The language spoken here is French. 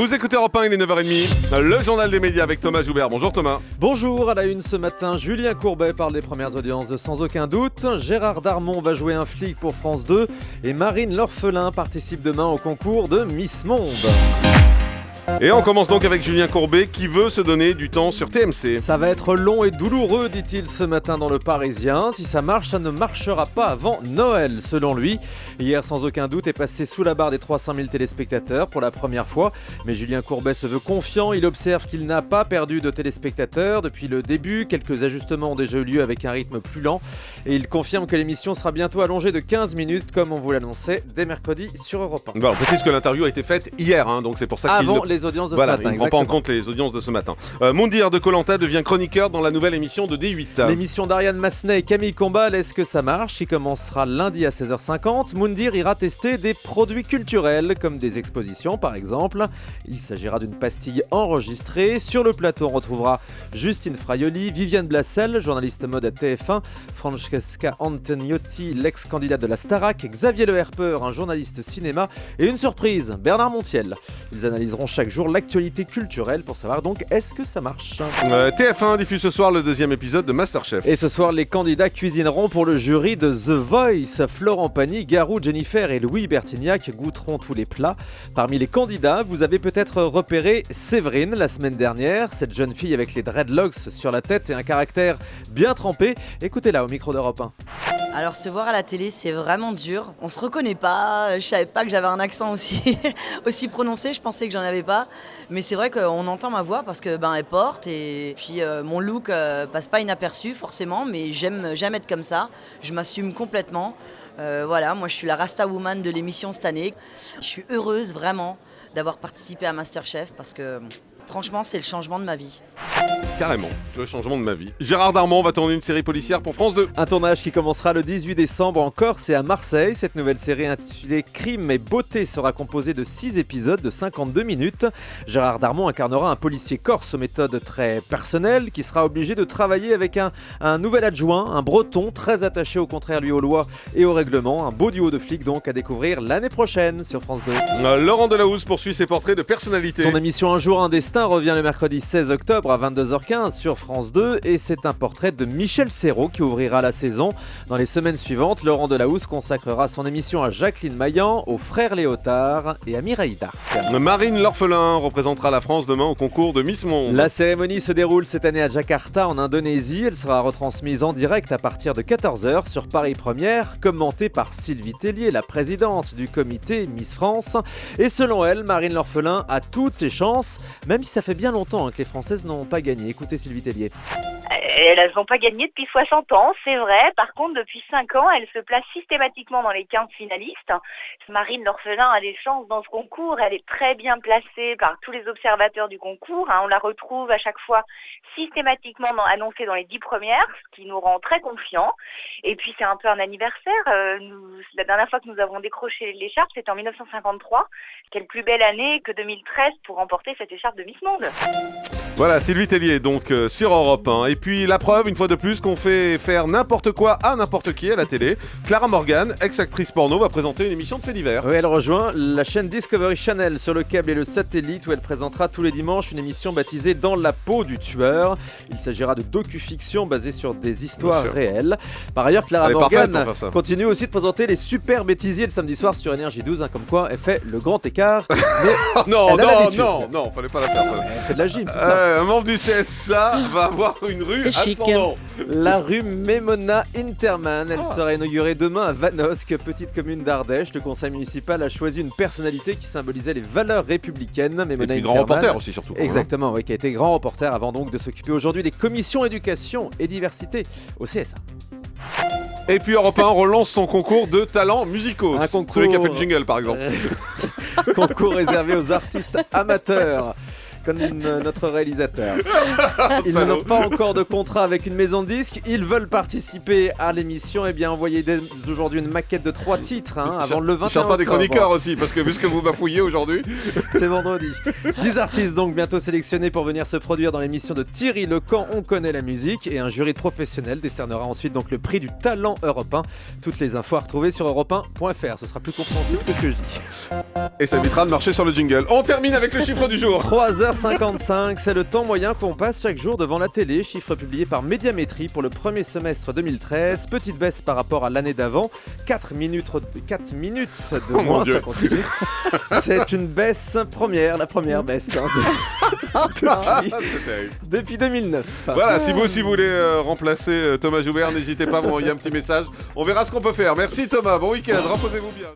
Vous écoutez Europe 1, il est 9h30, le journal des médias avec Thomas Joubert. Bonjour Thomas. Bonjour, à la une ce matin, Julien Courbet parle des premières audiences de Sans aucun doute. Gérard Darmon va jouer un flic pour France 2 et Marine L'Orphelin participe demain au concours de Miss Monde. Et on commence donc avec Julien Courbet qui veut se donner du temps sur TMC. Ça va être long et douloureux, dit-il ce matin dans Le Parisien. Si ça marche, ça ne marchera pas avant Noël, selon lui. Hier, Sans aucun doute, est passé sous la barre des 300 000 téléspectateurs pour la première fois. Mais Julien Courbet se veut confiant. Il observe qu'il n'a pas perdu de téléspectateurs depuis le début. Quelques ajustements ont déjà eu lieu avec un rythme plus lent. Et il confirme que l'émission sera bientôt allongée de 15 minutes, comme on vous l'annonçait dès mercredi sur Europe 1. Bon, on précise que l'interview a été faite hier, donc c'est pour ça qu'il... Avant les audiences de voilà, ce matin. Il ne prend pas en compte les audiences de ce matin. Moundir de Koh-Lanta devient chroniqueur dans la nouvelle émission de D8. L'émission d'Ariane Massenet et Camille Combal, est-ce que ça marche? Il commencera lundi à 16h50. Moundir ira tester des produits culturels, comme des expositions par exemple. Il s'agira d'une pastille enregistrée. Sur le plateau, on retrouvera Justine Fraioli, Viviane Blassel, journaliste mode à TF1, Francesca Antoniotti, l'ex-candidate de la Starac, Xavier Le Herpeur, un journaliste cinéma, et une surprise, Bernard Montiel. Ils analyseront chaque jour l'actualité culturelle pour savoir donc est-ce que ça marche. TF1 diffuse ce soir le deuxième épisode de Masterchef. Et ce soir, les candidats cuisineront pour le jury de The Voice. Florent Pagny, Garou, Jennifer et Louis Bertignac goûteront tous les plats. Parmi les candidats, vous avez peut-être repéré Séverine la semaine dernière, cette jeune fille avec les dreadlocks sur la tête et un caractère bien trempé. Écoutez-la au micro d'Europe 1. Alors se voir à la télé, c'est vraiment dur. On se reconnaît pas. Je savais pas que j'avais un accent aussi, aussi prononcé. Je pensais que j'en avais pas. Mais c'est vrai qu'on entend ma voix parce que elle porte. Et puis mon look passe pas inaperçu forcément. Mais j'aime être comme ça. Je m'assume complètement. Voilà, moi je suis la Rasta Woman de l'émission cette année. Je suis heureuse vraiment d'avoir participé à Masterchef parce que franchement c'est le changement de ma vie. Carrément, le changement de ma vie. Gérard Darmon va tourner une série policière pour France 2. Un tournage qui commencera le 18 décembre en Corse et à Marseille. Cette nouvelle série intitulée Crime et beauté sera composée de 6 épisodes de 52 minutes. Gérard Darmon incarnera un policier corse aux méthodes très personnelles qui sera obligé de travailler avec un nouvel adjoint, un breton très attaché au contraire lui aux lois et au règlement. Un beau duo de flics donc à découvrir l'année prochaine sur France 2. Laurent Delahousse poursuit ses portraits de personnalités. Son émission Un jour un destin revient le mercredi 16 octobre à 22h15 sur France 2 et c'est un portrait de Michel Serrault qui ouvrira la saison. Dans les semaines suivantes, Laurent Delahousse consacrera son émission à Jacqueline Maillan, aux frères Léotard et à Mireille d'Arc. Marine L'Orphelin représentera la France demain au concours de Miss Monde. La cérémonie se déroule cette année à Jakarta en Indonésie. Elle sera retransmise en direct à partir de 14h sur Paris Première, commentée par Sylvie Tellier, la présidente du comité Miss France. Et selon elle, Marine L'Orphelin a toutes ses chances, même si ça fait bien longtemps que les Françaises n'ont pas gagné. Écoutez Sylvie Tellier. Elles n'ont pas gagné depuis 60 ans, c'est vrai. Par contre, depuis 5 ans, elles se placent systématiquement dans les 15 finalistes. Marine L'Orphelin a des chances dans ce concours. Elle est très bien placée par tous les observateurs du concours. On la retrouve à chaque fois systématiquement annoncée dans les 10 premières, ce qui nous rend très confiants. Et puis, c'est un peu un anniversaire. La dernière fois que nous avons décroché l'écharpe, c'était en 1953. Quelle plus belle année que 2013 pour remporter cette écharpe de Miss Monde. Voilà, Sylvie Tellier, donc sur Europe 1. Et puis la preuve, une fois de plus, qu'on fait faire n'importe quoi à n'importe qui à la télé. Clara Morgan, ex-actrice porno, va présenter une émission de faits divers. Oui, elle rejoint la chaîne Discovery Channel sur le câble et le satellite où elle présentera tous les dimanches une émission baptisée Dans la peau du tueur. Il s'agira de docu-fiction basée sur des histoires réelles. Par ailleurs, Clara Morgan continue aussi de présenter les super bêtisiers le samedi soir sur Énergie 12, comme quoi elle fait le grand écart. non, fallait pas la faire. Elle fait de la gym, tout ça. Un membre du CSA va avoir une rue à son nom. La rue Memona Interman, elle sera inaugurée demain à Vanosque, petite commune d'Ardèche. Le conseil municipal a choisi une personnalité qui symbolisait les valeurs républicaines. Memona et grand reporter aussi surtout. Exactement, oui, qui a été grand reporter avant donc de s'occuper aujourd'hui des commissions éducation et diversité au CSA. Et puis Europe 1 relance son concours de talents musicaux. Un concours... Celui qui a fait le jingle par exemple. Concours réservé aux artistes amateurs. Comme notre réalisateur. Ils n'ont pas encore de contrat avec une maison de disques. Ils veulent participer à l'émission. Eh bien, envoyez dès aujourd'hui une maquette de 3 titres avant le 21 octobre. Je cherche pas des chroniqueurs aussi, parce que vu ce que vous bafouillez aujourd'hui. C'est vendredi. 10 artistes donc bientôt sélectionnés pour venir se produire dans l'émission de Thierry Lecan, On connaît la musique. Et un jury de professionnels décernera ensuite donc le prix du talent européen. Toutes les infos à retrouver sur europe1.fr. Ce sera plus compréhensible que ce que je dis. Et ça évitera de marcher sur le jingle. On termine avec le chiffre du jour. 3h55, c'est le temps moyen qu'on passe chaque jour devant la télé. Chiffre publié par Médiamétrie pour le premier semestre 2013. Petite baisse par rapport à l'année d'avant. 4 minutes de Oh mon moins, Dieu. ça continue. C'est une baisse première, la première baisse C'est terrible. depuis 2009. Voilà, si vous aussi voulez remplacer Thomas Joubert, n'hésitez pas à m'envoyer un petit message. On verra ce qu'on peut faire. Merci Thomas, bon week-end, reposez-vous bien.